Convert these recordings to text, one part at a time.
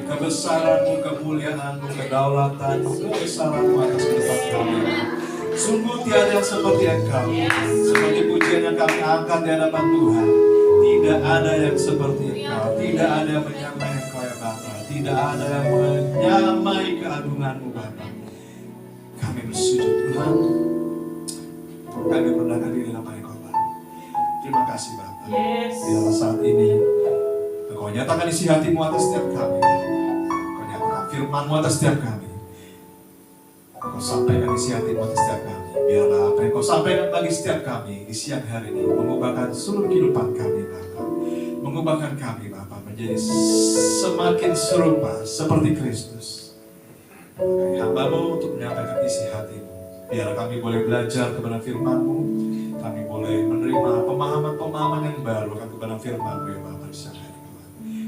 Kebesaran-Mu, kemuliaan-Mu, kedaulatan-Mu, kebesaran-Mu atas kehidupan kami. Sungguh tiada seperti Engkau. Seperti pujian yang kami angkat di hadapan Tuhan, tidak ada yang seperti Engkau. Tidak ada yang menyamai Engkau ya Bapa. Tidak ada yang menyamai keagungan-Mu Bapa. Kami bersujud Tuhan. Kami merendahkan diri dalam nama Engkau Bapa. Terima kasih Bapa. Biarlah saat ini Engkau nyatakan isi hati-Mu atas setiap kami. Engkau nyatakan firman-Mu atas setiap kami. Engkau sampaikan isi hati-Mu atas setiap kami. Biarlah apa yang Engkau sampaikan bagi setiap kami di siang hari ini mengubahkan seluruh kehidupan kami Bapa. Mengubahkan kami Bapa menjadi semakin serupa seperti Kristus. Pakai hamba-Mu untuk menyampaikan isi hati-Mu. Biarlah kami boleh belajar kebenaran firman-Mu. Kami boleh menerima pemahaman-pemahaman yang baru kebenaran firman-Mu ya Bapa di siang hari.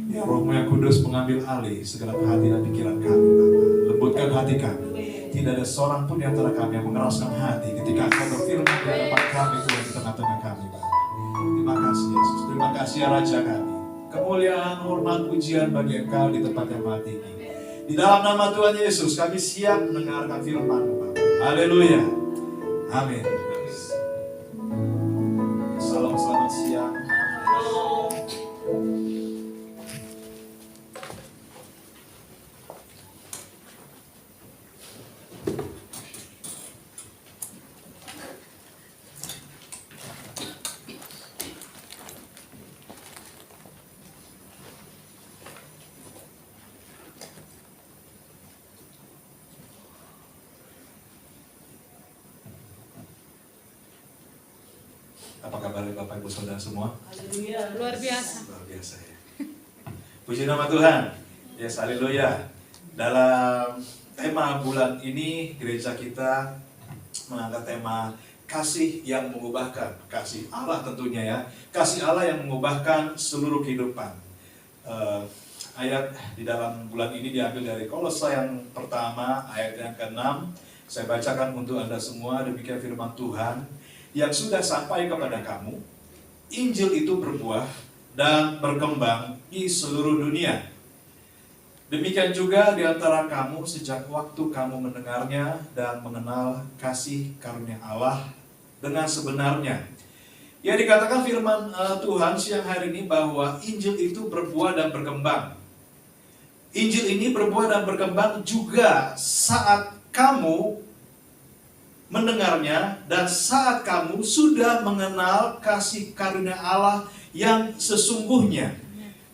Ya Roh-Mu yang kudus mengambil alih segala hati dan pikiran kami Bapa. Lembutkan hati kami. Tidak ada seorang pun di antara kami yang mengeraskan hati ketika Engkau berfirman di hadapan kami Tuhan di tengah-tengah kami Bapa. Terima kasih Yesus. Terima kasih ya Raja kami. Kemuliaan, hormat, pujian bagi Engkau di tempat yang maha tinggi. Di dalam nama Tuhan Yesus kami siap mendengarkan firman-Mu Bapa. Haleluya. Amin. Salam selamat siang. Apa kabar Bapak Ibu Saudara semua? Haleluya, luar biasa. Luar biasa ya. Puji nama Tuhan. Yes, haleluya. Dalam tema bulan ini gereja kita mengangkat tema kasih yang mengubahkan. Kasih Allah tentunya ya. Kasih Allah yang mengubahkan seluruh kehidupan. Ayat di dalam bulan ini diambil dari Kolose yang pertama, ayat yang ke-6. Saya bacakan untuk Anda semua, demikian firman Tuhan. Yang sudah sampai kepada kamu, Injil itu berbuah dan berkembang di seluruh dunia. Demikian juga di antara kamu sejak waktu kamu mendengarnya dan mengenal kasih karunia Allah dengan sebenarnya. Ya, dikatakan firman Tuhan siang hari ini bahwa Injil itu berbuah dan berkembang. Injil ini berbuah dan berkembang juga saat kamu mendengarnya dan saat kamu sudah mengenal kasih karunia Allah yang sesungguhnya.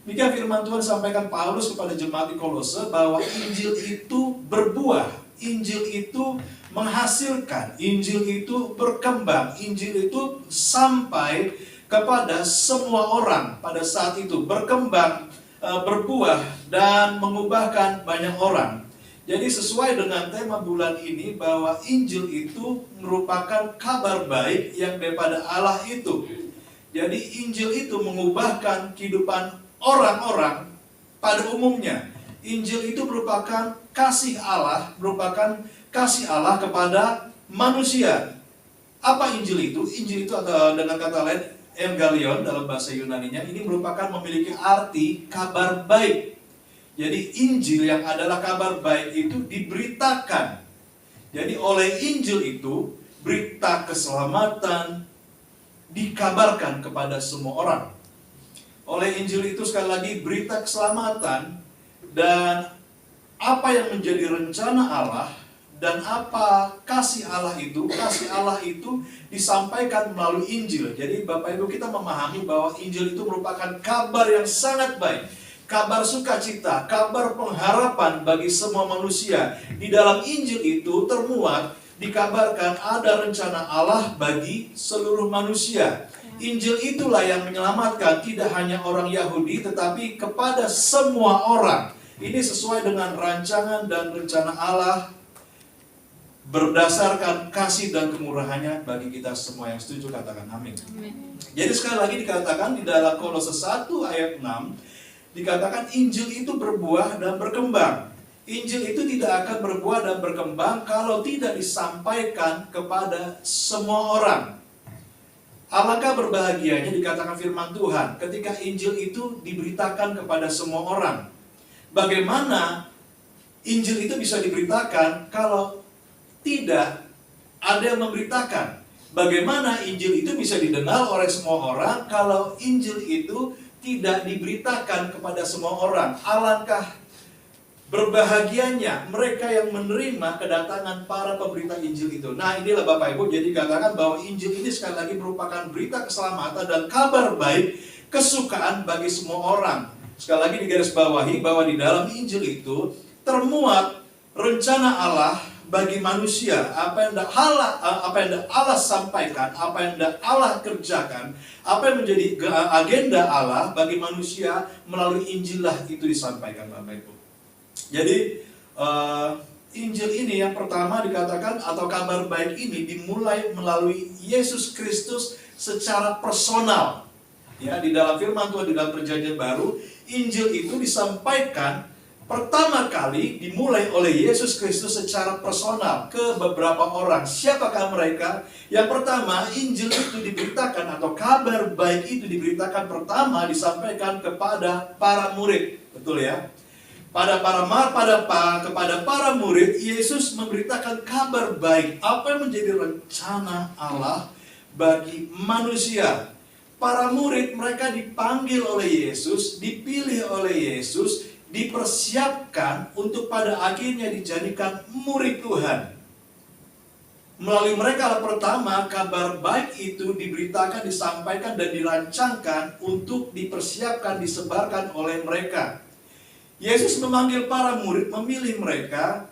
Demikian firman Tuhan sampaikan Paulus kepada jemaat di Kolose bahwa Injil itu berbuah, Injil itu menghasilkan, Injil itu berkembang, Injil itu sampai kepada semua orang pada saat itu, berkembang, berbuah dan mengubahkan banyak orang. Jadi sesuai dengan tema bulan ini bahwa Injil itu merupakan kabar baik yang daripada Allah itu. Jadi Injil itu mengubahkan kehidupan orang-orang pada umumnya. Injil itu merupakan kasih Allah, merupakan kasih Allah kepada manusia. Apa Injil itu? Injil itu dengan kata lain Evangelion dalam bahasa Yunaninya, ini merupakan memiliki arti kabar baik. Jadi Injil yang adalah kabar baik itu diberitakan. Jadi oleh Injil itu berita keselamatan dikabarkan kepada semua orang. Oleh Injil itu sekali lagi berita keselamatan dan apa yang menjadi rencana Allah dan apa kasih Allah itu disampaikan melalui Injil. Jadi Bapak Ibu kita memahami bahwa Injil itu merupakan kabar yang sangat baik, kabar sukacita, kabar pengharapan bagi semua manusia. Di dalam Injil itu termuat dikabarkan ada rencana Allah bagi seluruh manusia. Injil itulah yang menyelamatkan tidak hanya orang Yahudi tetapi kepada semua orang. Ini sesuai dengan rancangan dan rencana Allah berdasarkan kasih dan kemurahannya bagi kita semua. Yang setuju katakan amin. Jadi sekali lagi dikatakan di dalam Kolose 1 ayat 6 dikatakan Injil itu berbuah dan berkembang. Injil itu tidak akan berbuah dan berkembang kalau tidak disampaikan kepada semua orang. Alangkah berbahagianya dikatakan firman Tuhan ketika Injil itu diberitakan kepada semua orang. Bagaimana Injil itu bisa diberitakan kalau tidak ada yang memberitakan? Bagaimana Injil itu bisa didengar oleh semua orang kalau Injil itu tidak diberitakan kepada semua orang? Alangkah berbahagianya mereka yang menerima kedatangan para pemberita Injil itu. Nah inilah Bapak Ibu, jadi katakan bahwa Injil ini sekali lagi merupakan berita keselamatan dan kabar baik kesukaan bagi semua orang. Sekali lagi digarisbawahi bahwa di dalam Injil itu termuat rencana Allah bagi manusia. Apa yang Allah sampaikan, apa yang Allah kerjakan, apa yang menjadi agenda Allah bagi manusia melalui Injil lah itu disampaikan Bapak Ibu. Jadi Injil ini yang pertama dikatakan atau kabar baik ini dimulai melalui Yesus Kristus secara personal. Ya, di dalam firman Tuhan di dalam Perjanjian Baru, Injil itu disampaikan pertama kali dimulai oleh Yesus Kristus secara personal ke beberapa orang. Siapakah mereka? Yang pertama, Injil itu diberitakan atau kabar baik itu diberitakan pertama disampaikan kepada para murid. Betul ya? Kepada para murid, Yesus memberitakan kabar baik. Apa yang menjadi rencana Allah bagi manusia? Para murid mereka dipanggil oleh Yesus, dipilih oleh Yesus, dipersiapkan untuk pada akhirnya dijadikan murid Tuhan. Melalui mereka pertama, kabar baik itu diberitakan, disampaikan dan dirancangkan untuk dipersiapkan, disebarkan oleh mereka. Yesus memanggil para murid, memilih mereka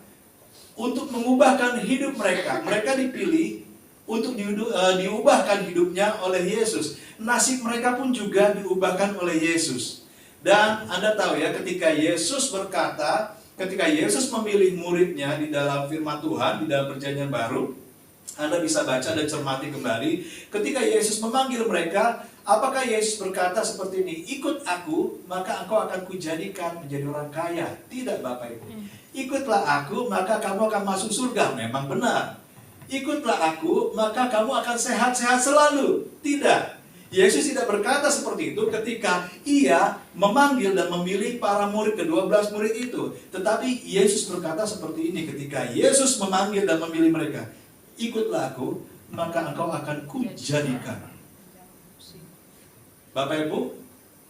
untuk mengubahkan hidup mereka. Mereka dipilih untuk diubahkan hidupnya oleh Yesus. Nasib mereka pun juga diubahkan oleh Yesus. Dan Anda tahu ya, ketika Yesus berkata, ketika Yesus memilih muridnya di dalam firman Tuhan, di dalam Perjanjian Baru, Anda bisa baca dan cermati kembali. Ketika Yesus memanggil mereka, apakah Yesus berkata seperti ini? Ikut aku, maka engkau akan kujadikan menjadi orang kaya. Tidak Bapak Ibu. Ikutlah aku, maka kamu akan masuk surga. Memang benar. Ikutlah aku, maka kamu akan sehat-sehat selalu. Tidak. Yesus tidak berkata seperti itu ketika ia memanggil dan memilih para murid, ke-12 murid itu. Tetapi Yesus berkata seperti ini ketika Yesus memanggil dan memilih mereka. Ikutlah aku, maka engkau akan kujadikan. Bapak Ibu,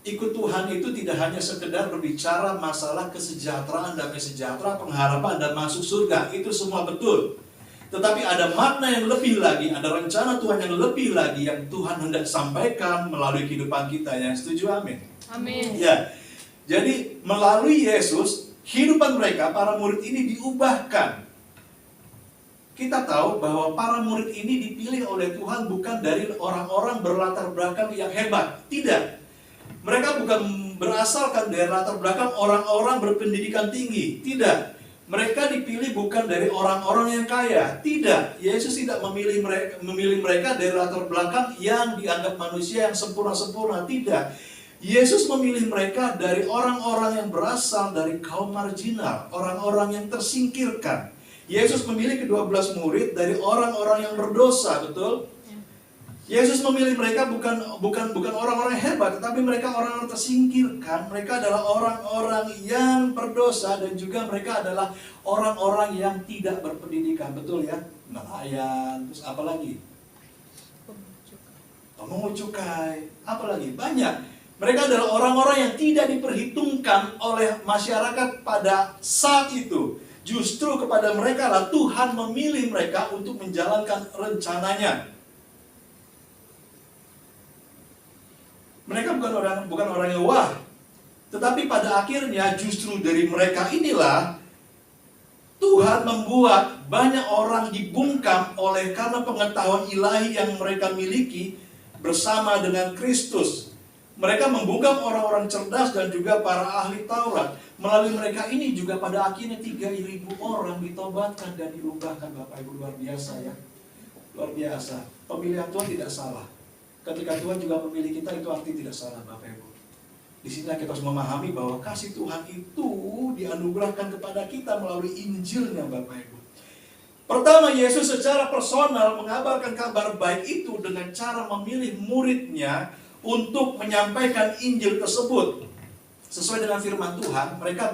ikut Tuhan itu tidak hanya sekedar berbicara masalah kesejahteraan, damai sejahtera, pengharapan, dan masuk surga. Itu semua betul. Tetapi ada makna yang lebih lagi, ada rencana Tuhan yang lebih lagi yang Tuhan hendak sampaikan melalui kehidupan kita. Yang setuju, amin? Amin. Ya, jadi melalui Yesus, kehidupan mereka, para murid ini diubahkan. Kita tahu bahwa para murid ini dipilih oleh Tuhan bukan dari orang-orang berlatar belakang yang hebat. Tidak. Mereka bukan berasalkan dari latar belakang orang-orang berpendidikan tinggi. Tidak. Mereka dipilih bukan dari orang-orang yang kaya. Tidak. Yesus tidak memilih mereka dari latar belakang yang dianggap manusia yang sempurna-sempurna. Tidak. Yesus memilih mereka dari orang-orang yang berasal dari kaum marginal, orang-orang yang tersingkirkan. Yesus memilih ke-12 murid dari orang-orang yang berdosa, betul? Yesus memilih mereka bukan orang-orang hebat, tetapi mereka orang-orang tersingkirkan. Mereka adalah orang-orang yang berdosa dan juga mereka adalah orang-orang yang tidak berpendidikan, betul ya? Nelayan, terus apa lagi? Pemungut cukai, apa lagi? Banyak. Mereka adalah orang-orang yang tidak diperhitungkan oleh masyarakat pada saat itu. Justru kepada mereka lah Tuhan memilih mereka untuk menjalankan rencananya. Mereka bukan orang yang wah, tetapi pada akhirnya justru dari mereka inilah Tuhan membuat banyak orang dibungkam oleh karena pengetahuan ilahi yang mereka miliki bersama dengan Kristus. Mereka membungkam orang-orang cerdas dan juga para ahli Taurat. Melalui mereka ini juga pada akhirnya 3.000 orang ditobatkan dan diubahkan. Bapak Ibu, luar biasa ya. Luar biasa. Pemilihan Tuhan tidak salah. Ketika Tuhan juga memilih kita, itu arti tidak salah, Bapak Ibu. Di sini kita harus memahami bahwa kasih Tuhan itu dianugerahkan kepada kita melalui Injilnya, Bapak Ibu. Pertama, Yesus secara personal mengabarkan kabar baik itu dengan cara memilih muridnya untuk menyampaikan Injil tersebut. Sesuai dengan firman Tuhan, mereka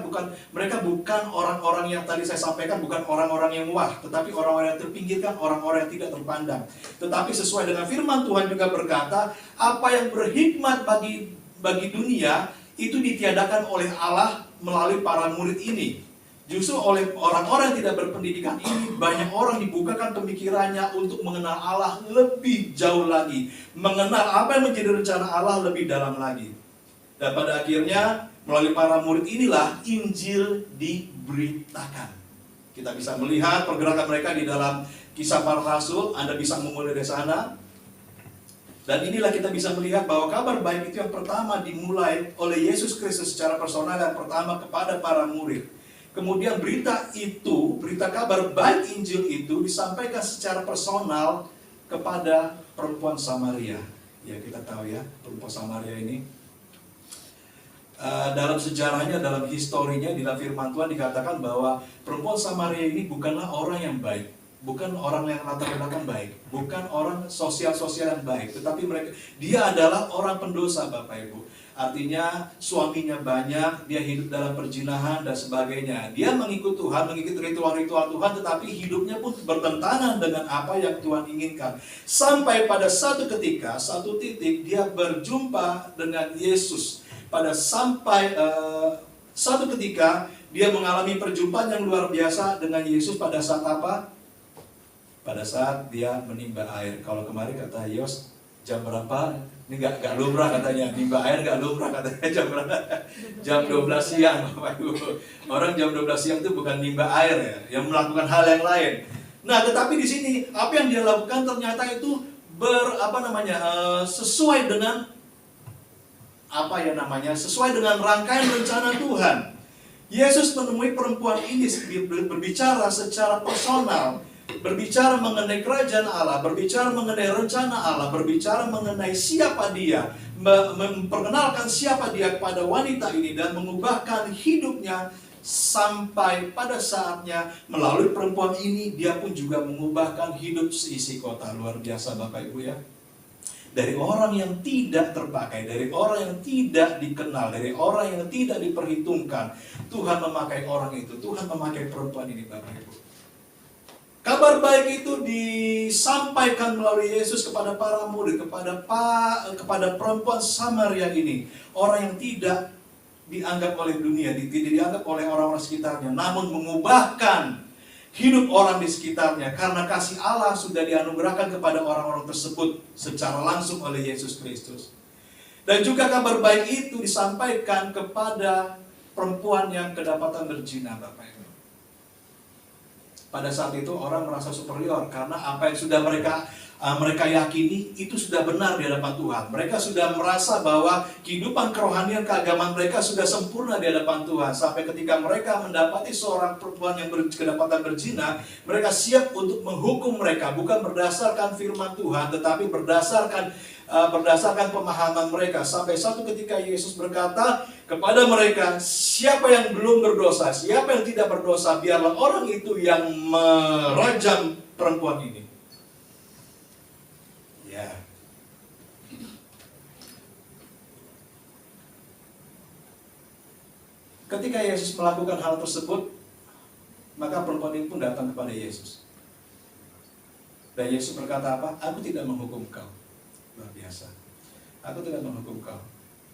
bukan orang-orang yang tadi saya sampaikan, bukan orang-orang yang wah, tetapi orang-orang yang terpinggirkan, orang-orang yang tidak terpandang. Tetapi sesuai dengan firman Tuhan juga berkata, apa yang berhikmat bagi dunia itu ditiadakan oleh Allah melalui para murid ini. Justru oleh orang-orang yang tidak berpendidikan ini, banyak orang dibukakan pemikirannya untuk mengenal Allah lebih jauh lagi, mengenal apa yang menjadi rencana Allah lebih dalam lagi. Dan pada akhirnya melalui para murid inilah Injil diberitakan. Kita bisa melihat pergerakan mereka di dalam Kisah Para Rasul. Anda bisa memulai dari sana. Dan inilah kita bisa melihat bahwa kabar baik itu yang pertama dimulai oleh Yesus Kristus secara personal, yang pertama kepada para murid. Kemudian berita kabar baik Injil itu disampaikan secara personal kepada perempuan Samaria. Ya, kita tahu ya, perempuan Samaria ini dalam sejarahnya, dalam historinya, di dalam firman Tuhan dikatakan bahwa perempuan Samaria ini bukanlah orang yang baik, bukan orang yang latar belakang baik, bukan orang sosial-sosial yang baik, tetapi dia adalah orang pendosa, Bapak Ibu. Artinya suaminya banyak, dia hidup dalam perjinahan dan sebagainya. Dia mengikut Tuhan, mengikut ritual-ritual Tuhan, tetapi hidupnya pun bertentangan dengan apa yang Tuhan inginkan. Sampai pada satu titik dia berjumpa dengan Yesus. Satu ketika dia mengalami perjumpaan yang luar biasa dengan Yesus pada saat apa? Pada saat dia menimba air. Kalau kemarin kata Yos, jam berapa? Ini gak lumrah katanya, nimba air gak lumrah katanya. Jam berapa? Jam 12 siang, Bapak Ibu. Orang jam 12 siang itu bukan nimba air ya, yang melakukan hal yang lain. Nah, tetapi di sini apa yang dia lakukan ternyata itu sesuai dengan sesuai dengan rangkaian rencana Tuhan. Yesus menemui perempuan ini berbicara secara personal, berbicara mengenai kerajaan Allah, berbicara mengenai rencana Allah, berbicara mengenai siapa dia, memperkenalkan siapa dia kepada wanita ini dan mengubahkan hidupnya sampai pada saatnya melalui perempuan ini dia pun juga mengubahkan hidup seisi kota. Luar biasa, Bapak Ibu ya. Dari orang yang tidak terpakai, dari orang yang tidak dikenal, dari orang yang tidak diperhitungkan, Tuhan memakai orang itu, Tuhan memakai perempuan ini, Bapak Ibu. Kabar baik itu disampaikan melalui Yesus kepada para murid, kepada perempuan Samaria ini. Orang yang tidak dianggap oleh dunia, tidak dianggap oleh orang-orang sekitarnya, namun mengubahkan hidup orang di sekitarnya. Karena kasih Allah sudah dianugerahkan kepada orang-orang tersebut secara langsung oleh Yesus Kristus. Dan juga kabar baik itu disampaikan kepada perempuan yang kedapatan berzina, Bapak Ibu. Pada saat itu orang merasa superior karena apa yang sudah mereka yakini itu sudah benar di hadapan Tuhan. Mereka sudah merasa bahwa kehidupan kerohanian keagamaan mereka sudah sempurna di hadapan Tuhan. Sampai ketika mereka mendapati seorang perempuan yang kedapatan berzina, mereka siap untuk menghukum mereka, bukan berdasarkan firman Tuhan, tetapi berdasarkan pemahaman mereka. Sampai satu ketika Yesus berkata kepada mereka, siapa yang belum berdosa, siapa yang tidak berdosa, biarlah orang itu yang merajam perempuan ini. Ya. Ketika Yesus melakukan hal tersebut, maka perempuan ini pun datang kepada Yesus. Dan Yesus berkata apa? Aku tidak menghukum kau. Luar biasa. Aku tidak menghukum kau.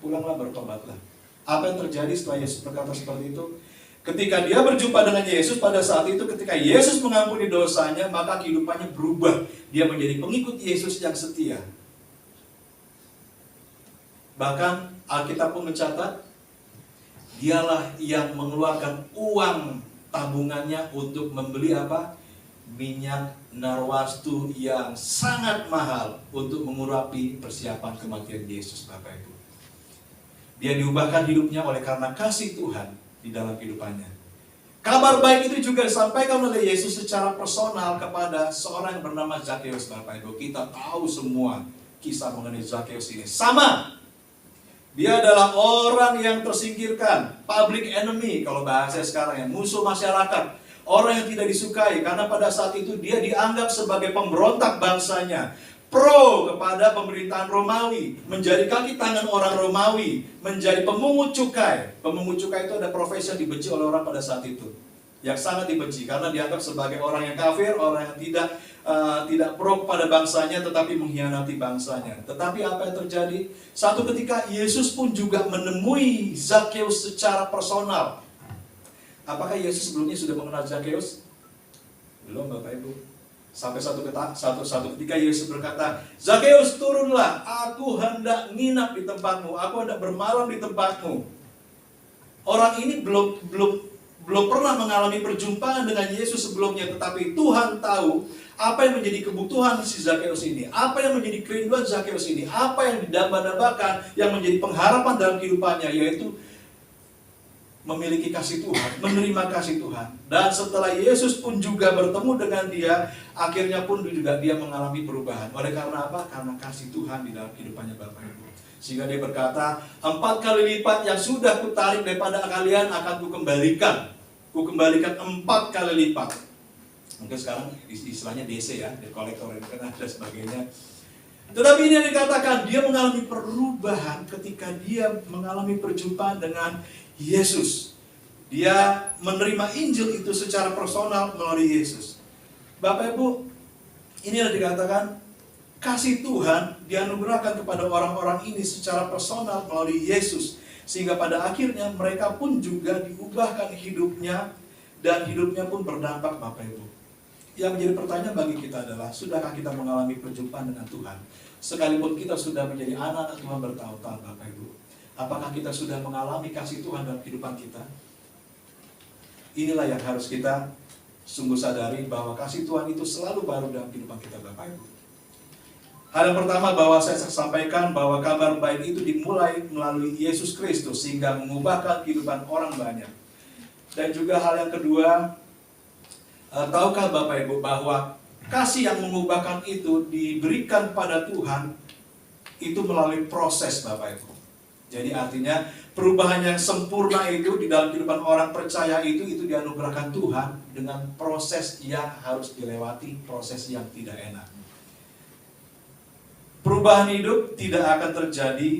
Pulanglah, bertobatlah. Apa yang terjadi setelah Yesus berkata seperti itu? Ketika dia berjumpa dengan Yesus pada saat itu, ketika Yesus mengampuni dosanya, maka kehidupannya berubah. Dia menjadi pengikut Yesus yang setia. Bahkan Alkitab pun mencatat, dialah yang mengeluarkan uang tabungannya untuk membeli apa? Minyak narwastu yang sangat mahal untuk mengurapi persiapan kematian Yesus, Bapak Ibu. Dia diubahkan hidupnya oleh karena kasih Tuhan di dalam kehidupannya. Kabar baik itu juga disampaikan oleh Yesus secara personal kepada seorang yang bernama Zakheus, Bapak Ibu. Kita tahu semua kisah mengenai Zakheus ini. Sama. Dia adalah orang yang tersingkirkan, public enemy kalau bahasa sekarang ya, musuh masyarakat. Orang yang tidak disukai karena pada saat itu dia dianggap sebagai pemberontak bangsanya. Pro kepada pemerintahan Romawi, menjadi kaki tangan orang Romawi, menjadi pemungut cukai. Pemungut cukai itu ada profesi yang dibenci oleh orang pada saat itu, yang sangat dibenci karena dianggap sebagai orang yang kafir, orang yang tidak pro pada bangsanya, tetapi mengkhianati bangsanya. Tetapi apa yang terjadi? Satu ketika Yesus pun juga menemui Zakheus secara personal. Apakah Yesus sebelumnya sudah mengenal Zakheus? Belum, Bapak Ibu. Sampai satu ketika Yesus berkata, Zakheus, turunlah, aku hendak nginap di tempatmu, aku hendak bermalam di tempatmu. Orang ini belum pernah mengalami perjumpaan dengan Yesus sebelumnya, tetapi Tuhan tahu apa yang menjadi kebutuhan si Zakheus ini, apa yang menjadi kerinduan Zakheus ini, apa yang didamba-dambakan, yang menjadi pengharapan dalam kehidupannya, yaitu memiliki kasih Tuhan, menerima kasih Tuhan. Dan setelah Yesus pun juga bertemu dengan dia, akhirnya pun juga dia mengalami perubahan. Oleh karena apa? Karena kasih Tuhan di dalam kehidupannya Bapak Ibu. Sehingga dia berkata, 4 kali lipat yang sudah kutarik daripada kalian akan kukembalikan. Kukembalikan 4 kali lipat. Mungkin sekarang istilahnya DC ya, debt collector dan sebagainya. Tetapi ini yang dikatakan, dia mengalami perubahan ketika dia mengalami perjumpaan dengan Yesus. Dia menerima Injil itu secara personal melalui Yesus. Bapak Ibu, ini yang dikatakan kasih Tuhan dianugerahkan kepada orang-orang ini secara personal melalui Yesus. Sehingga pada akhirnya mereka pun juga diubahkan hidupnya, dan hidupnya pun berdampak, Bapak Ibu. Yang menjadi pertanyaan bagi kita adalah, sudahkah kita mengalami perjumpaan dengan Tuhan? Sekalipun kita sudah menjadi anak Tuhan bertahun-tahun, Bapak Ibu. Apakah kita sudah mengalami kasih Tuhan dalam kehidupan kita? Inilah yang harus kita sungguh sadari, bahwa kasih Tuhan itu selalu baru dalam kehidupan kita, Bapak Ibu. Hal yang pertama bahwa saya sampaikan bahwa kabar baik itu dimulai melalui Yesus Kristus sehingga mengubahkan kehidupan orang banyak. Dan juga hal yang kedua, tahukah Bapak Ibu bahwa kasih yang mengubahkan itu diberikan pada Tuhan itu melalui proses, Bapak Ibu. Jadi artinya perubahan yang sempurna itu di dalam kehidupan orang percaya itu dianugerahkan Tuhan dengan proses yang harus dilewati, proses yang tidak enak. Perubahan hidup tidak akan terjadi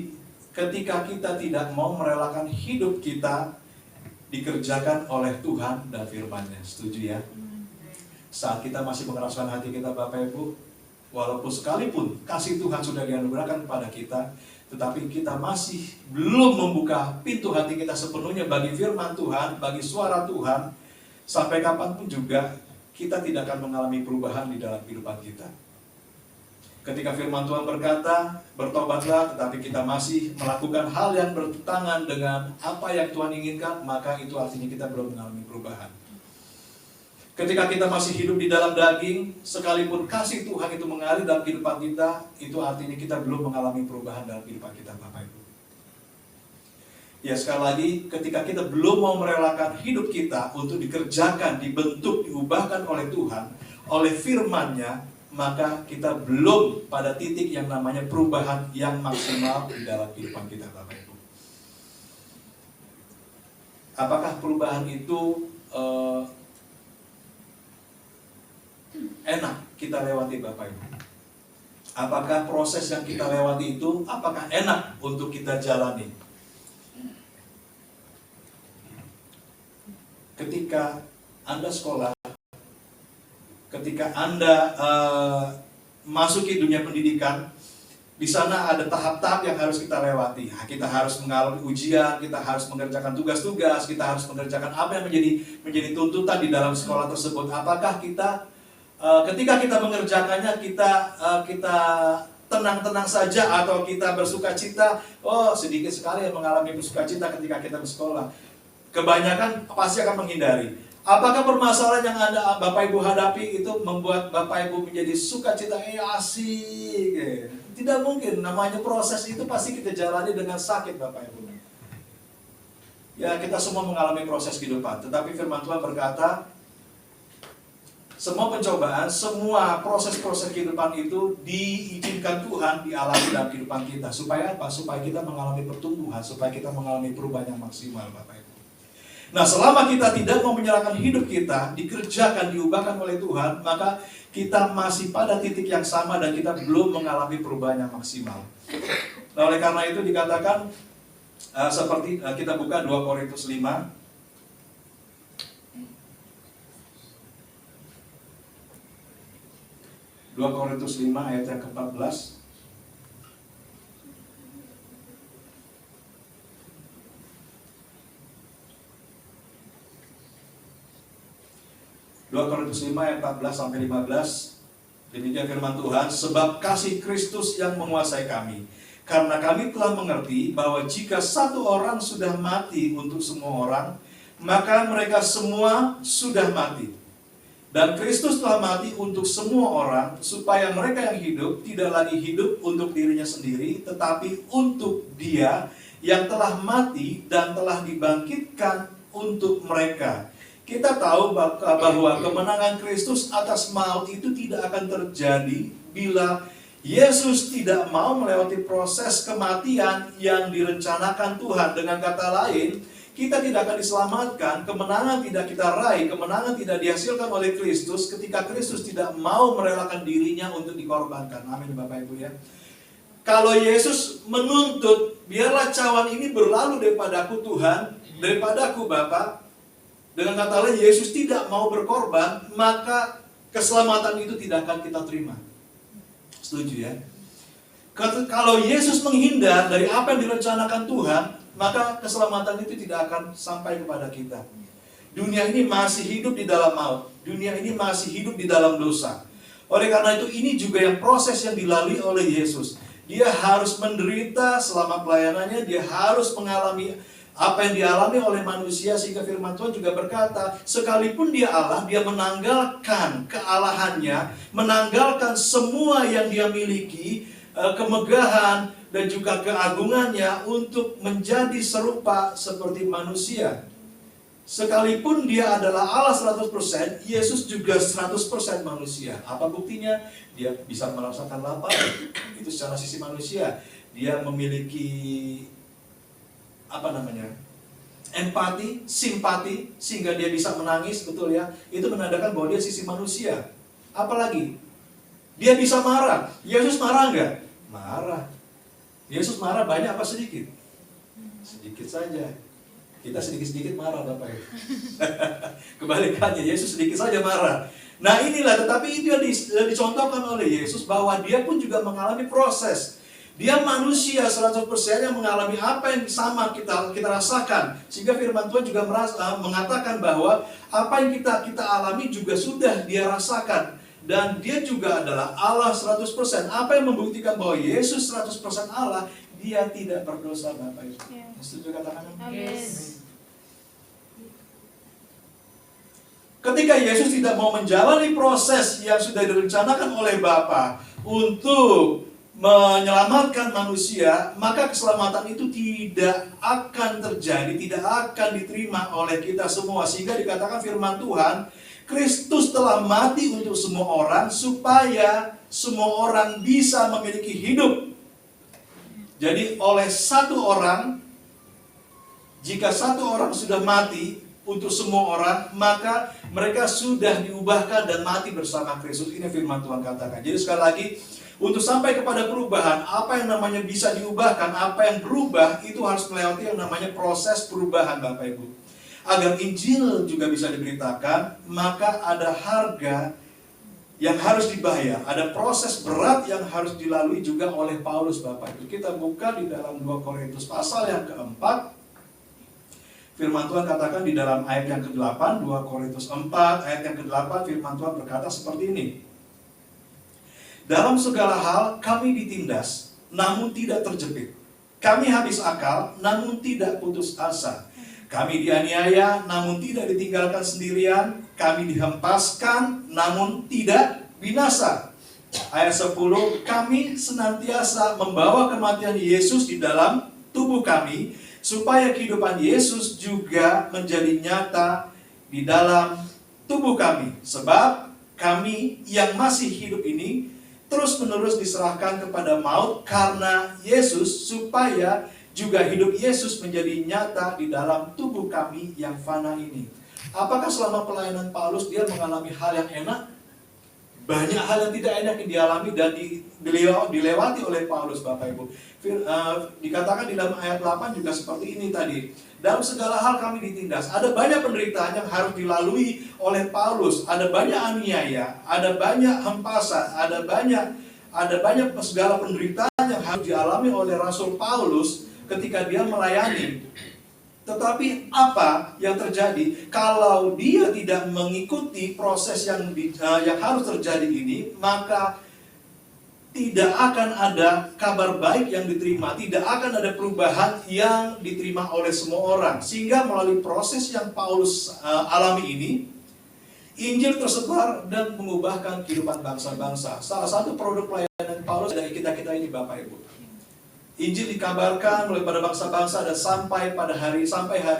ketika kita tidak mau merelakan hidup kita dikerjakan oleh Tuhan dan firman-Nya. Setuju ya? Saat kita masih mengeraskan hati kita Bapak Ibu, walaupun sekalipun kasih Tuhan sudah dianugerahkan kepada kita, tetapi kita masih belum membuka pintu hati kita sepenuhnya bagi firman Tuhan, bagi suara Tuhan, sampai kapanpun juga kita tidak akan mengalami perubahan di dalam kehidupan kita. Ketika firman Tuhan berkata, bertobatlah, tetapi kita masih melakukan hal yang bertentangan dengan apa yang Tuhan inginkan, maka itu artinya kita belum mengalami perubahan. Ketika kita masih hidup di dalam daging, sekalipun kasih Tuhan itu mengalir dalam kehidupan kita, itu artinya kita belum mengalami perubahan dalam kehidupan kita, Bapak Ibu. Ya, sekali lagi, ketika kita belum mau merelakan hidup kita untuk dikerjakan, dibentuk, diubahkan oleh Tuhan, oleh firman-Nya, maka kita belum pada titik yang namanya perubahan yang maksimal di dalam kehidupan kita, Bapak Ibu. Apakah perubahan itu enak kita lewati, Bapak Ibu? Apakah proses yang kita lewati itu, apakah enak untuk kita jalani? Ketika Anda sekolah, ketika Anda masuki dunia pendidikan, di sana ada tahap-tahap yang harus kita lewati. Kita harus mengalami ujian, kita harus mengerjakan tugas-tugas, kita harus mengerjakan apa yang menjadi tuntutan di dalam sekolah tersebut. Apakah kita ketika kita mengerjakannya kita tenang-tenang saja atau kita bersukacita? Oh, sedikit sekali yang mengalami bersukacita ketika kita bersekolah. Kebanyakan pasti akan menghindari. Apakah permasalahan yang Bapak Ibu hadapi itu membuat Bapak Ibu menjadi sukacita, asik? Tidak mungkin, namanya proses itu pasti kita jalani dengan sakit, Bapak Ibu. Ya, kita semua mengalami proses kehidupan, tetapi firman Tuhan berkata, semua pencobaan, semua proses-proses kehidupan itu diizinkan Tuhan dialami dalam kehidupan kita. Supaya apa? Supaya kita mengalami pertumbuhan, supaya kita mengalami perubahan yang maksimal, Bapak Ibu. Nah, selama kita tidak mau menyerahkan hidup kita, dikerjakan, diubahkan oleh Tuhan, maka kita masih pada titik yang sama dan kita belum mengalami perubahan yang maksimal. Nah, oleh karena itu dikatakan, seperti kita buka 2 Korintus 5. 2 Korintus 5 ayat yang ke-14. 2 Korintus 5 ayat 14 sampai 15. Demikian firman Tuhan, sebab kasih Kristus yang menguasai kami. Karena kami telah mengerti bahwa jika satu orang sudah mati untuk semua orang, maka mereka semua sudah mati. Dan Kristus telah mati untuk semua orang, supaya mereka yang hidup tidak lagi hidup untuk dirinya sendiri, tetapi untuk Dia yang telah mati dan telah dibangkitkan untuk mereka. Kita tahu bahwa kemenangan Kristus atas maut itu tidak akan terjadi bila Yesus tidak mau melewati proses kematian yang direncanakan Tuhan. Dengan kata lain, kita tidak akan diselamatkan, kemenangan tidak kita raih, kemenangan tidak dihasilkan oleh Kristus ketika Kristus tidak mau merelakan dirinya untuk dikorbankan. Amin, Bapak Ibu ya. Kalau Yesus menuntut, biarlah cawan ini berlalu daripadaku Tuhan, daripadaku Bapa. Dengan kata lain, Yesus tidak mau berkorban, maka keselamatan itu tidak akan kita terima. Setuju ya? Kalau Yesus menghindar dari apa yang direncanakan Tuhan, maka keselamatan itu tidak akan sampai kepada kita. Dunia ini masih hidup di dalam maut. Dunia ini masih hidup di dalam dosa. Oleh karena itu, ini juga yang proses yang dilalui oleh Yesus. Dia harus menderita selama pelayanannya, dia harus mengalami apa yang dialami oleh manusia, sehingga firman Tuhan juga berkata, sekalipun dia Allah, dia menanggalkan kealahannya, menanggalkan semua yang dia miliki, kemegahan dan juga keagungannya untuk menjadi serupa seperti manusia. Sekalipun dia adalah Allah 100%, Yesus juga 100% manusia. Apa buktinya? Dia bisa merasakan lapar, itu secara sisi manusia. Dia memiliki empati, simpati, sehingga dia bisa menangis, betul ya. Itu menandakan bahwa dia sisi manusia. Apalagi dia bisa marah. Yesus marah enggak? Marah. Yesus marah banyak apa sedikit? Sedikit saja. Kita sedikit-sedikit marah Bapak Ibu. Kebalikannya, Yesus sedikit saja marah. Nah inilah, tetapi itu yang dicontohkan oleh Yesus, bahwa dia pun juga mengalami proses. Dia manusia 100% yang mengalami apa yang sama kita rasakan. Sehingga firman Tuhan juga mengatakan bahwa apa yang kita alami juga sudah dia rasakan. Dan dia juga adalah Allah 100%. Apa yang membuktikan bahwa Yesus 100% Allah, dia tidak berdosa Bapak Ibu. Setuju katakan? Amin. Ketika Yesus tidak mau menjalani proses yang sudah direncanakan oleh Bapa untuk menyelamatkan manusia, maka keselamatan itu tidak akan terjadi, tidak akan diterima oleh kita semua. Sehingga dikatakan firman Tuhan, Kristus telah mati untuk semua orang supaya semua orang bisa memiliki hidup. Jadi oleh satu orang, jika satu orang sudah mati untuk semua orang, maka mereka sudah diubahkan dan mati bersama Kristus. Ini firman Tuhan katakan. Jadi sekali lagi, untuk sampai kepada perubahan, apa yang namanya bisa diubahkan, apa yang berubah, itu harus melewati yang namanya proses perubahan Bapak Ibu. Agar Injil juga bisa diberitakan, maka ada harga yang harus dibayar. Ada proses berat yang harus dilalui juga oleh Paulus Bapak Ibu. Kita buka di dalam 2 Korintus pasal yang keempat. Firman Tuhan katakan di dalam ayat yang ke-8, 2 Korintus 4, ayat yang ke-8, firman Tuhan berkata seperti ini. Dalam segala hal kami ditindas, namun tidak terjepit. Kami habis akal, namun tidak putus asa. Kami dianiaya, namun tidak ditinggalkan sendirian. Kami dihempaskan, namun tidak binasa. Ayat 10, kami senantiasa membawa kematian Yesus di dalam tubuh kami, supaya kehidupan Yesus juga menjadi nyata di dalam tubuh kami. Sebab kami yang masih hidup ini terus-menerus diserahkan kepada maut karena Yesus, supaya juga hidup Yesus menjadi nyata di dalam tubuh kami yang fana ini. Apakah selama pelayanan Paulus dia mengalami hal yang enak? Banyak hal yang tidak enak yang dialami dan dilewati oleh Paulus Bapak Ibu. Dikatakan di dalam ayat 8 juga seperti ini tadi. Dalam segala hal kami ditindas. Ada banyak penderitaan yang harus dilalui oleh Paulus. Ada banyak aniaya, ada banyak hempasan, ada banyak segala penderitaan yang harus dialami oleh Rasul Paulus ketika dia melayani. Tetapi apa yang terjadi kalau dia tidak mengikuti proses yang harus terjadi ini, maka tidak akan ada kabar baik yang diterima, tidak akan ada perubahan yang diterima oleh semua orang. Sehingga melalui proses yang Paulus alami ini, Injil tersebar dan mengubahkan kehidupan bangsa-bangsa. Salah satu produk pelayanan Paulus dari kita-kita ini Bapak Ibu. Injil dikabarkan oleh pada bangsa-bangsa dan sampai hari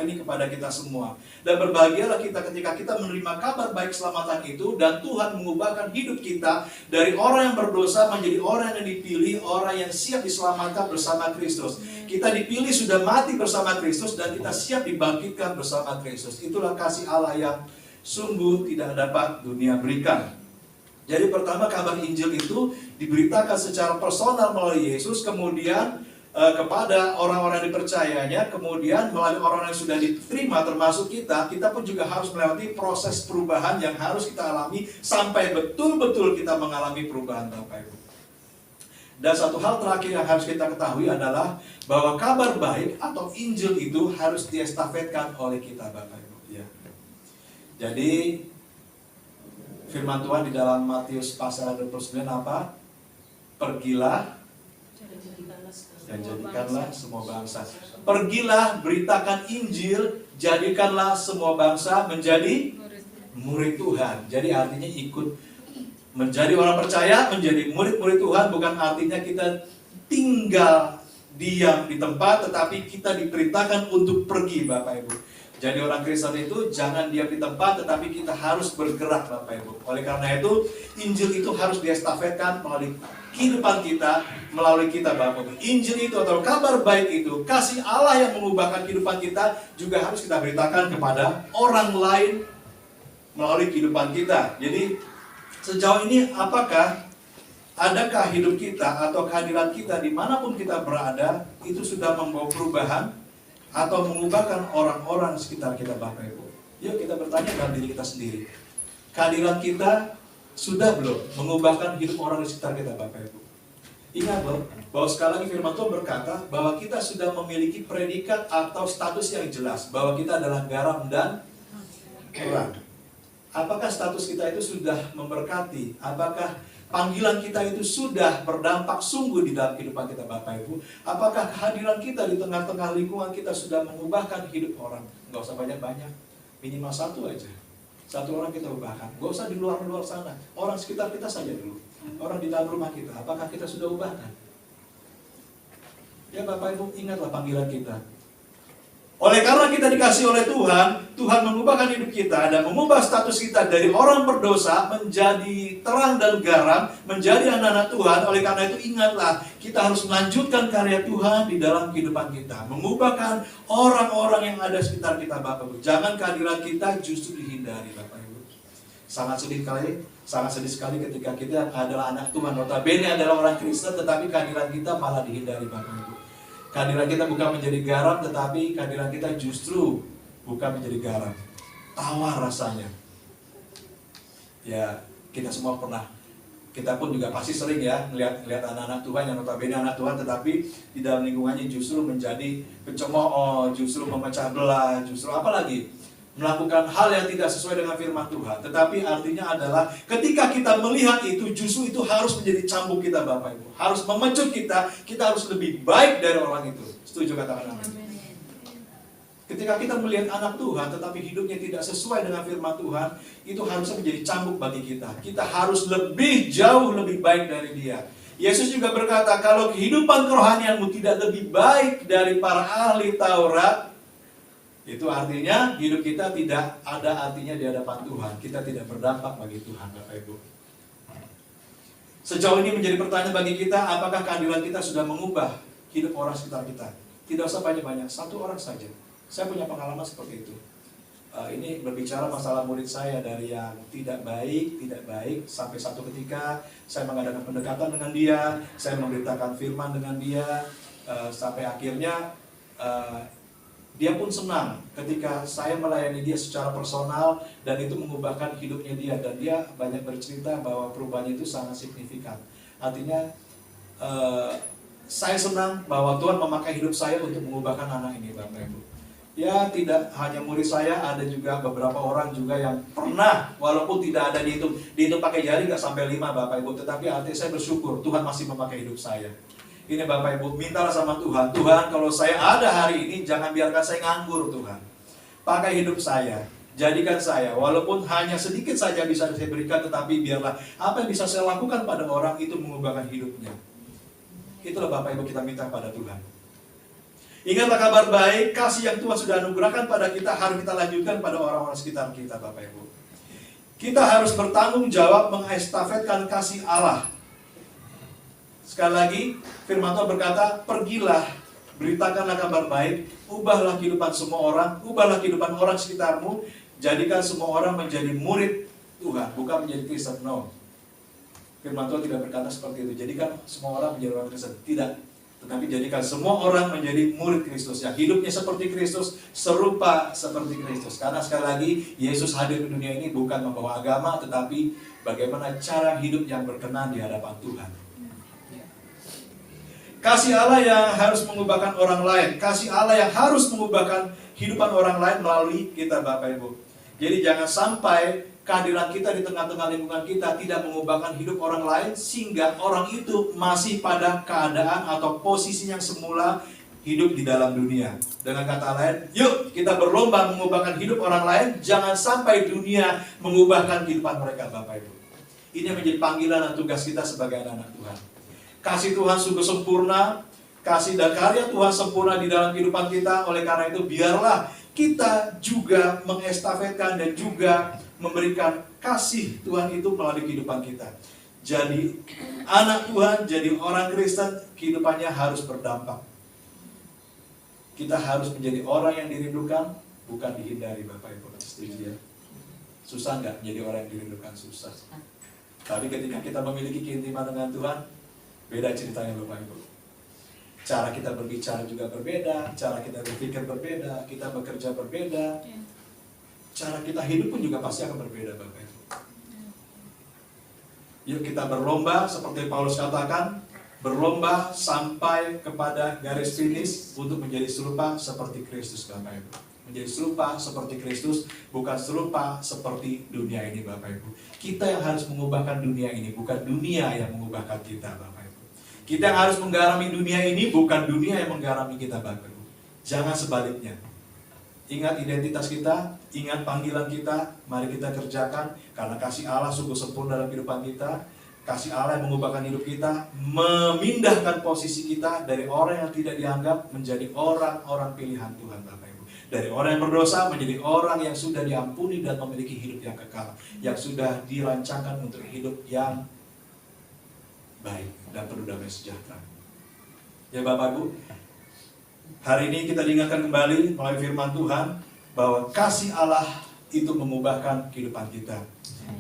ini kepada kita semua. Dan berbahagialah kita ketika kita menerima kabar baik keselamatan itu, dan Tuhan mengubahkan hidup kita dari orang yang berdosa menjadi orang yang dipilih, orang yang siap diselamatkan bersama Kristus. Kita dipilih sudah mati bersama Kristus dan kita siap dibangkitkan bersama Kristus. Itulah kasih Allah yang sungguh tidak dapat dunia berikan. Jadi pertama, kabar Injil itu diberitakan secara personal melalui Yesus, kemudian kepada orang-orang yang dipercayanya, kemudian melalui orang yang sudah diterima termasuk kita pun juga harus melewati proses perubahan yang harus kita alami sampai betul-betul kita mengalami perubahan Bapak Ibu. Dan satu hal terakhir yang harus kita ketahui adalah bahwa kabar baik atau Injil itu harus diestafetkan oleh kita Bapak Ibu. Ya. Jadi firman Tuhan di dalam Matius pasal 29 apa? Pergilah dan jadikanlah semua bangsa. Pergilah, beritakan Injil, jadikanlah semua bangsa menjadi murid Tuhan. Jadi artinya ikut menjadi orang percaya, menjadi murid-murid Tuhan, bukan artinya kita tinggal diam di tempat, tetapi kita diperintahkan untuk pergi Bapak Ibu. Jadi orang Kristen itu jangan diam di tempat, tetapi kita harus bergerak Bapak Ibu. Oleh karena itu, Injil itu harus diestafetkan melalui kehidupan kita, melalui kita Bapak Ibu. Injil itu atau kabar baik itu, kasih Allah yang mengubahkan kehidupan kita, juga harus kita beritakan kepada orang lain melalui kehidupan kita. Jadi sejauh ini adakah hidup kita atau kehadiran kita dimanapun kita berada, itu sudah membawa perubahan? atau mengubahkan orang-orang sekitar kita Bapak Ibu? Yuk kita bertanya dalam diri kita sendiri. Kehadiran kita sudah belum mengubahkan hidup orang di sekitar kita Bapak Ibu? Ingat loh, bahwa sekali lagi firman Tuhan berkata bahwa kita sudah memiliki predikat atau status yang jelas, bahwa kita adalah garam dan terang. Apakah status kita itu sudah memberkati? Apakah panggilan kita itu sudah berdampak sungguh di dalam kehidupan kita Bapak Ibu? Apakah kehadiran kita di tengah-tengah lingkungan kita sudah mengubahkan hidup orang? Nggak usah banyak-banyak, minimal satu aja. Satu orang kita ubahkan, nggak usah di luar-luar sana. Orang sekitar kita saja dulu. Orang di dalam rumah kita, apakah kita sudah ubahkan? Ya Bapak Ibu, ingatlah panggilan kita. Oleh karena kita dikasih oleh Tuhan, Tuhan mengubahkan hidup kita dan mengubah status kita dari orang berdosa menjadi terang dan garam, menjadi anak-anak Tuhan. Oleh karena itu ingatlah, kita harus melanjutkan karya Tuhan di dalam kehidupan kita, mengubahkan orang-orang yang ada sekitar kita Bapak Ibu. Jangan kehadiran kita justru dihindari Bapak Ibu. Sangat sedih sekali ketika kita adalah anak Tuhan, notabene adalah orang Kristen, tetapi kehadiran kita malah dihindari Bapak Ibu. Kehadiran kita bukan menjadi garam, tetapi kehadiran kita justru bukan menjadi garam. Tawar rasanya. Ya, kita semua pernah, kita pun juga pasti sering ya melihat anak-anak Tuhan yang notabene anak Tuhan, tetapi di dalam lingkungannya justru menjadi pencemooh, justru memecah belah, justru apalagi melakukan hal yang tidak sesuai dengan firman Tuhan. Tetapi artinya adalah ketika kita melihat itu, justru itu harus menjadi cambuk kita Bapak Ibu. Harus memecut kita harus lebih baik dari orang itu. Setuju katakan amin? Ketika kita melihat anak Tuhan tetapi hidupnya tidak sesuai dengan firman Tuhan, itu harusnya menjadi cambuk bagi kita. Kita harus lebih jauh lebih baik dari dia. Yesus juga berkata, kalau kehidupan kerohanianmu tidak lebih baik dari para ahli Taurat, itu artinya hidup kita tidak ada artinya di hadapan Tuhan. Kita tidak berdampak bagi Tuhan Bapak Ibu. Sejauh ini menjadi pertanyaan bagi kita, apakah kehadiran kita sudah mengubah hidup orang sekitar kita? Tidak usah banyak-banyak, satu orang saja. Saya punya pengalaman seperti itu. Ini berbicara masalah murid saya dari yang tidak baik, sampai satu ketika saya mengadakan pendekatan dengan dia, saya memberitakan firman dengan dia, sampai akhirnya dia pun senang ketika saya melayani dia secara personal dan itu mengubahkan hidupnya dia, dan dia banyak bercerita bahwa perubahannya itu sangat signifikan. Artinya saya senang bahwa Tuhan memakai hidup saya untuk mengubahkan anak ini Bapak Ibu. Ya tidak hanya murid saya, ada juga beberapa orang juga yang pernah, walaupun tidak ada dihitung pakai jari nggak sampai 5 Bapak Ibu, tetapi artinya saya bersyukur Tuhan masih memakai hidup saya. Ini Bapak Ibu, mintalah sama Tuhan, Tuhan kalau saya ada hari ini, jangan biarkan saya nganggur Tuhan. Pakai hidup saya, jadikan saya, walaupun hanya sedikit saja bisa saya berikan, tetapi biarlah apa yang bisa saya lakukan pada orang itu mengubahkan hidupnya. Itulah Bapak Ibu kita minta pada Tuhan. Ingatlah kabar baik, kasih yang Tuhan sudah anugerahkan pada kita, harus kita lanjutkan pada orang-orang sekitar kita Bapak Ibu. Kita harus bertanggung jawab mengestafetkan kasih Allah. Sekali lagi, firman Tuhan berkata, pergilah, beritakanlah kabar baik, ubahlah kehidupan semua orang, ubahlah kehidupan orang sekitarmu, jadikan semua orang menjadi murid Tuhan, bukan menjadi Kristen. No. Firman Tuhan tidak berkata seperti itu, jadikan semua orang menjadi orang Kristen. Tidak. Tetapi jadikan semua orang menjadi murid Kristus, yang hidupnya seperti Kristus, serupa seperti Kristus. Karena sekali lagi, Yesus hadir di dunia ini bukan membawa agama, tetapi bagaimana cara hidup yang berkenan di hadapan Tuhan. Kasih Allah yang harus mengubahkan orang lain, kasih Allah yang harus mengubahkan kehidupan orang lain melalui kita Bapak Ibu. Jadi jangan sampai kehadiran kita di tengah-tengah lingkungan kita tidak mengubahkan hidup orang lain, sehingga orang itu masih pada keadaan atau posisi yang semula hidup di dalam dunia. Dengan kata lain, yuk kita berlomba mengubahkan hidup orang lain, jangan sampai dunia mengubahkan kehidupan mereka Bapak Ibu. Ini menjadi panggilan dan tugas kita sebagai anak-anak Tuhan. Kasih Tuhan sungguh sempurna, kasih dan karya Tuhan sempurna di dalam kehidupan kita. Oleh karena itu biarlah kita juga mengestafetkan dan juga memberikan kasih Tuhan itu melalui kehidupan kita. Jadi anak Tuhan, jadi orang Kristen, kehidupannya harus berdampak. Kita harus menjadi orang yang dirindukan, bukan dihindari Bapak Ibu. Setuju ya? Susah nggak menjadi orang yang dirindukan? Susah. Tapi ketika kita memiliki keintiman dengan Tuhan, beda ceritanya Bapak Ibu. Cara kita berbicara juga berbeda, cara kita berpikir berbeda, kita bekerja berbeda, cara kita hidup pun juga pasti akan berbeda, Bapak Ibu. Yuk kita berlomba, seperti Paulus katakan, berlomba sampai kepada garis finish untuk menjadi serupa seperti Kristus, Bapak Ibu. Menjadi serupa seperti Kristus, bukan serupa seperti dunia ini, Bapak Ibu. Kita yang harus mengubahkan dunia ini, bukan dunia yang mengubahkan kita, Bapak Ibu. Kita yang harus menggarami dunia ini, bukan dunia yang menggarami kita, Bapak Ibu. Jangan sebaliknya. Ingat identitas kita, ingat panggilan kita, mari kita kerjakan, karena kasih Allah sungguh sempurna dalam kehidupan kita. Kasih Allah yang mengubahkan hidup kita, memindahkan posisi kita dari orang yang tidak dianggap menjadi orang-orang pilihan Tuhan, Bapak Ibu. Dari orang yang berdosa menjadi orang yang sudah diampuni dan memiliki hidup yang kekal, yang sudah dirancangkan untuk hidup yang baik dan penuh damai sejahtera. Ya Bapak Ibu, hari ini kita diingatkan kembali melalui firman Tuhan bahwa kasih Allah itu mengubahkan kehidupan kita.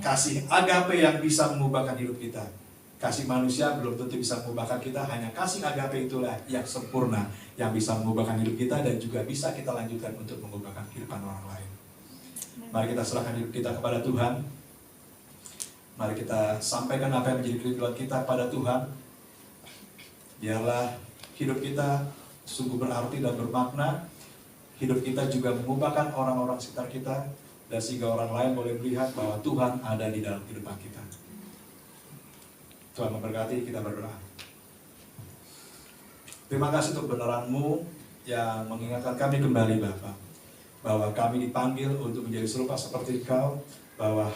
Kasih agape yang bisa mengubahkan hidup kita. Kasih manusia belum tentu bisa mengubahkan kita, hanya kasih agape itulah yang sempurna, yang bisa mengubahkan hidup kita dan juga bisa kita lanjutkan untuk mengubahkan kehidupan orang lain. Mari kita serahkan hidup kita kepada Tuhan. Mari kita sampaikan apa yang menjadi kehidupan kita pada Tuhan. Biarlah hidup kita sungguh berarti dan bermakna. Hidup kita juga mengubahkan orang-orang sekitar kita, dan sehingga orang lain boleh melihat bahwa Tuhan ada di dalam kehidupan kita. Tuhan memberkati, kita berdoa. Terima kasih untuk kebenaran-Mu yang mengingatkan kami kembali, Bapa, bahwa kami dipanggil untuk menjadi serupa seperti Engkau, bahwa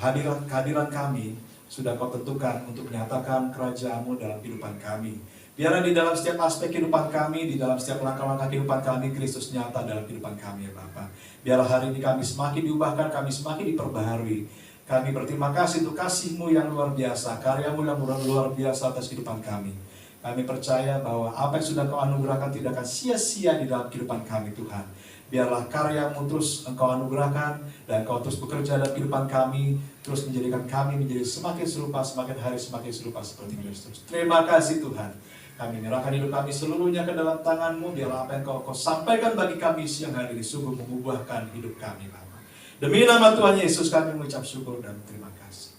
kehadiran kami sudah Kau tentukan untuk menyatakan kerajaan-Mu dalam kehidupan kami. Biarlah di dalam setiap aspek kehidupan kami, di dalam setiap langkah-langkah kehidupan kami, Kristus nyata dalam kehidupan kami, ya Bapa. Biarlah hari ini kami semakin diubahkan, kami semakin diperbaharui. Kami berterima kasih untuk kasih-Mu yang luar biasa, karya-Mu yang luar biasa atas kehidupan kami. Kami percaya bahwa apa yang sudah Kau anugerahkan tidak akan sia-sia di dalam kehidupan kami, Tuhan. Biarlah karya-Mu terus Engkau anugerahkan, dan Kau terus bekerja dalam kehidupan kami, terus menjadikan kami menjadi semakin serupa, semakin hari semakin serupa seperti Kristus. Terima kasih Tuhan. Kami menyerahkan hidup kami seluruhnya ke dalam tangan-Mu. Biarlah apa yang Kau sampaikan bagi kami siang hari ini sungguh mengubahkan hidup kami, Bapa. Demi nama Tuhan Yesus kami mengucap syukur dan terima kasih.